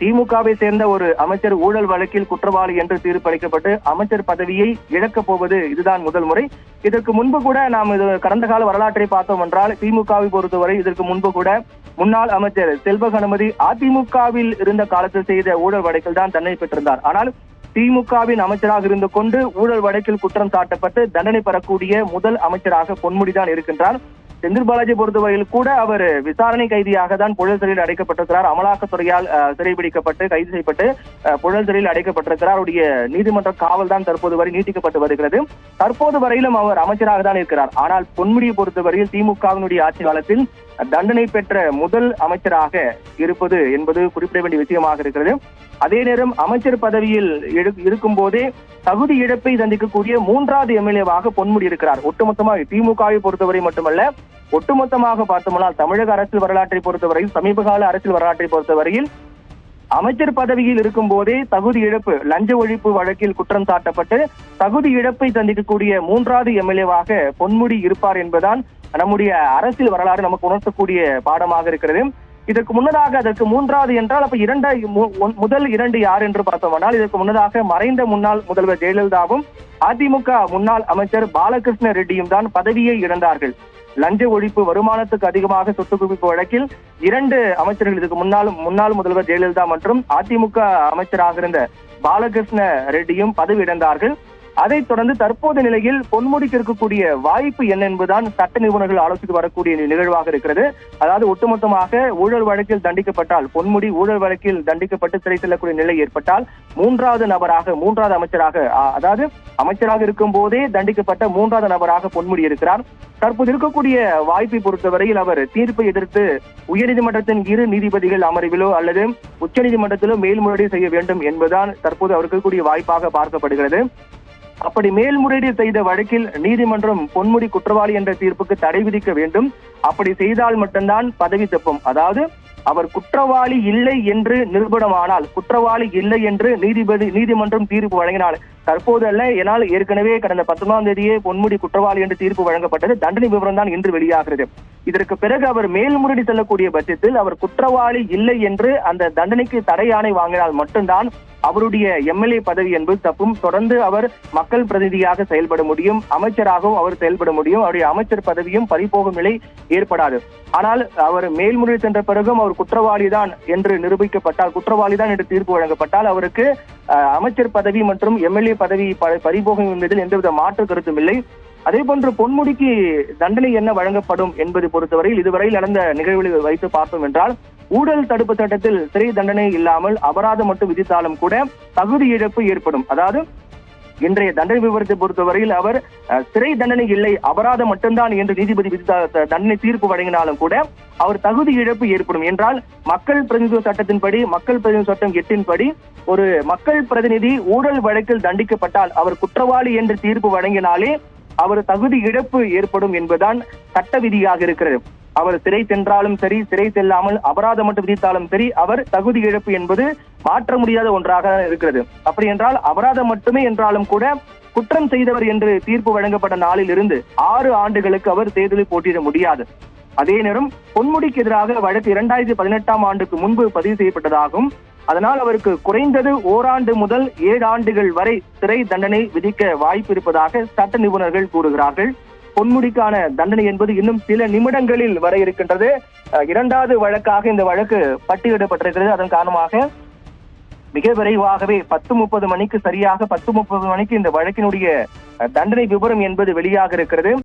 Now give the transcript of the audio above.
திமுகவை சேர்ந்த ஒரு அமைச்சர் ஊழல் வழக்கில் குற்றவாளி என்று தீர்ப்பளிக்கப்பட்டு அமைச்சர் பதவியை இழக்கப் போவது இதுதான் முதல் முறை. இதற்கு முன்பு கூட நாம் கடந்த கால வரலாற்றை பார்த்தோம் என்றால் திமுகவை பொறுத்தவரை இதற்கு முன்பு கூட முன்னாள் அமைச்சர் செல்வ கணபதி அதிமுகவில் இருந்த காலத்தில் செய்த ஊழல் வழக்கில் தான் தண்டனை பெற்றிருந்தார். ஆனால் திமுகவின் அமைச்சராக இருந்து கொண்டு ஊழல் வழக்கில் குற்றம் சாட்டப்பட்டு தண்டனை பெறக்கூடிய முதல் அமைச்சராக பொன்முடிதான் இருக்கின்றார். செந்தில் பாலாஜி பொறுத்தவரையில் கூட அவர் விசாரணை கைதியாக தான் புழல் சிறையில் அடைக்கப்பட்டிருக்கிறார். அமலாக்கத்துறையால் சிறைபிடிக்கப்பட்டு கைது செய்யப்பட்டு புழல் சிறையில் அடைக்கப்பட்டிருக்கிறார். அவருடைய நீதிமன்ற காவல் தான் தற்போது வரை நீட்டிக்கப்பட்டு வருகிறது. தற்போது வரையிலும் அவர் அமைச்சராக தான் இருக்கிறார். ஆனால் பொன்முடியை பொறுத்தவரையில் திமுகவினுடைய ஆட்சி காலத்தில் தண்டனை பெற்ற முதல் அமைச்சராக இருப்பது என்பது குறிப்பிட வேண்டிய விஷயமாக இருக்கிறது. அதே நேரம் அமைச்சர் பதவியில் இருக்கும் போதே தகுதி இழப்பை சந்திக்கக்கூடிய மூன்றாவது எம்எல்ஏவாக பொன்முடி இருக்கிறார். ஒட்டுமொத்தமாக திமுகவை பொறுத்தவரை மட்டுமல்ல, ஒட்டுமொத்தமாக பார்த்தோம்னால் தமிழக அரசியல் வரலாற்றை பொறுத்தவரையில், சமீபகால அரசியல் வரலாற்றை பொறுத்தவரையில் அமைச்சர் பதவியில் இருக்கும் போதே தகுதி இழப்பு, லஞ்ச ஒழிப்பு வழக்கில் குற்றம் சாட்டப்பட்டு தகுதி இழப்பை சந்திக்கக்கூடிய மூன்றாவது எம்எல்ஏவாக பொன்முடி இருப்பார் என்பதுதான் நம்முடைய அரசியல் வரலாறு நமக்கு உணர்த்தக்கூடிய பாடமாக இருக்கிறது. இதற்கு முன்னதாக அதற்கு மூன்றாவது என்றால் அப்ப முதல் இரண்டு யார் என்று பார்த்தோம்னால், இதற்கு முன்னதாக மறைந்த முன்னாள் முதல்வர் ஜெயலலிதாவும் அதிமுக முன்னாள் அமைச்சர் பாலகிருஷ்ண ரெட்டியும் தான் பதவியை இழந்தார்கள். லஞ்ச ஒழிப்பு, வருமானத்துக்கு அதிகமாக சொத்து குவிப்பு வழக்கில் இரண்டு அமைச்சர்கள், இதுக்கு முன்னாள் முதல்வர் ஜெயலலிதா மற்றும் அதிமுக அமைச்சராக இருந்த பாலகிருஷ்ண ரெட்டியும் பதவி இழந்தார்கள். அதைத் தொடர்ந்து தற்போது நிலையில் பொன்முடிக்கு இருக்கக்கூடிய வாய்ப்பு என்ன என்பதுதான் சட்ட நிபுணர்கள் ஆலோசித்து வரக்கூடிய நிகழ்வாக இருக்கிறது. அதாவது ஒட்டுமொத்தமாக ஊழல் வழக்கில் தண்டிக்கப்பட்டால், பொன்முடி ஊழல் வழக்கில் தண்டிக்கப்பட்டு சிறை செல்லக்கூடிய நிலை ஏற்பட்டால் மூன்றாவது அமைச்சராக, அதாவது அமைச்சராக இருக்கும் போதே தண்டிக்கப்பட்ட மூன்றாவது நபராக பொன்முடி இருக்கிறார். தற்போது இருக்கக்கூடிய வாய்ப்பை பொறுத்தவரையில் அவர் தீர்ப்பை எதிர்த்து உயர்நீதிமன்றத்தின் இரு நீதிபதிகள் அமர்விலோ அல்லது உச்சநீதிமன்றத்திலோ மேல்முறையீடு செய்ய வேண்டும் என்பதுதான் தற்போது அவருக்கு இருக்கக்கூடிய வாய்ப்பாக பார்க்கப்படுகிறது. அப்படி மேல்முறையீடு செய்த வழக்கில் நீதிமன்றம் பொன்முடி குற்றவாளி என்ற தீர்ப்புக்கு தடை விதிக்க வேண்டும். அப்படி செய்தால் மட்டும்தான் பதவி தப்பும். அதாவது அவர் குற்றவாளி இல்லை என்று நிரூபணமானால், குற்றவாளி இல்லை என்று நீதிமன்றம் தீர்ப்பு வழங்கினால், தற்போது அல்ல, ஏனால் ஏற்கனவே கடந்த 19ஆம் தேதியே பொன்முடி குற்றவாளி என்று தீர்ப்பு வழங்கப்பட்டது. தண்டனை விவரம் தான் இன்று வெளியாகிறது. இதற்கு பிறகு அவர் மேல்முறையீடு செல்லக்கூடிய பட்சத்தில் அவர் குற்றவாளி இல்லை என்று அந்த தண்டனைக்கு தடை ஆணை வாங்கினால் மட்டும்தான் அவருடைய எம்எல்ஏ பதவி என்பது தப்பும். தொடர்ந்து அவர் மக்கள் பிரதிநிதியாக செயல்பட முடியும், அமைச்சராகவும் அவர் செயல்பட முடியும். அவருடைய அமைச்சர் பதவியும் பறிபோகும் நிலை ஏற்படாது. ஆனால் அவர் மேல்முறையீடு சென்ற பிறகும் அவர் குற்றவாளிதான் என்று நிரூபிக்கப்பட்டால், குற்றவாளிதான் என்று தீர்ப்பு வழங்கப்பட்டால் அவருக்கு அமைச்சர் பதவி மற்றும் எம்எல்ஏ பதவி பறிபோகும் என்பதில் எந்தவித மாற்று கருத்தும் இல்லை. அதே போன்று பொன்முடிக்கு தண்டனை என்ன வழங்கப்படும் என்பது பொறுத்தவரையில் இதுவரையில் நடந்த நிகழ்வுகளை வைத்து பார்த்தோம் என்றால், ஊழல் தடுப்பு சட்டத்தில் சிறை தண்டனை இல்லாமல் அபராதம் மட்டும் விதித்தாலும் கூட தகுதி இழப்பு ஏற்படும். அதாவது இன்றைய தண்டனை விவரத்தை பொறுத்தவரையில் அவர் சிறை தண்டனை இல்லை, அபராதம் மட்டும்தான் என்று நீதிபதி விதித்த தண்டனை தீர்ப்பு வழங்கினாலும் கூட அவர் தகுதி இழப்பு ஏற்படும். என்றால் மக்கள் பிரதிநிதித்துவ சட்டத்தின்படி, மக்கள் பிரதிநிதி சட்டம் 8 படி ஒரு மக்கள் பிரதிநிதி ஊழல் வழக்கில் தண்டிக்கப்பட்டால், அவர் குற்றவாளி என்று தீர்ப்பு வழங்கினாலே அவர் தகுதி இழப்பு ஏற்படும் என்பதுதான் சட்ட விதியாக இருக்கிறது. அவர் சிறை சென்றாலும் சரி, சிறை செல்லாமல் அபராதம் மட்டும் விதித்தாலும் சரி, அவர் தகுதி இழப்பு என்பது மாற்ற முடியாத ஒன்றாக இருக்கிறது. அப்படி என்றால் அபராதம் மட்டுமே என்றாலும் கூட குற்றம் செய்தவர் என்று தீர்ப்பு வழங்கப்பட்ட நாளில் இருந்து 6 ஆண்டுகளுக்கு அவர் தேர்தலில் போட்டியிட முடியாது. அதே நேரம் பொன்முடிக்கு எதிராக வழக்கு 2018ஆம் ஆண்டுக்கு முன்பு பதிவு செய்யப்பட்டதாகும். அதனால் அவருக்கு குறைந்தது ஓராண்டு முதல் 7 ஆண்டுகள் வரை சிறை தண்டனை விதிக்க வாய்ப்பு இருப்பதாக சட்ட நிபுணர்கள் கூறுகிறார்கள். பொன்முடிக்கான தண்டனை என்பது இன்னும் சில நிமிடங்களில் வர இருக்கின்றது. 2வது வழக்காக இந்த வழக்கு பட்டியலிடப்பட்டிருக்கிறது. அதன் காரணமாக மிக விரைவாகவே 10:30 மணிக்கு, சரியாக 10:30 மணிக்கு இந்த வழக்கினுடைய தண்டனை விவரம் என்பது வெளியாக இருக்கிறது.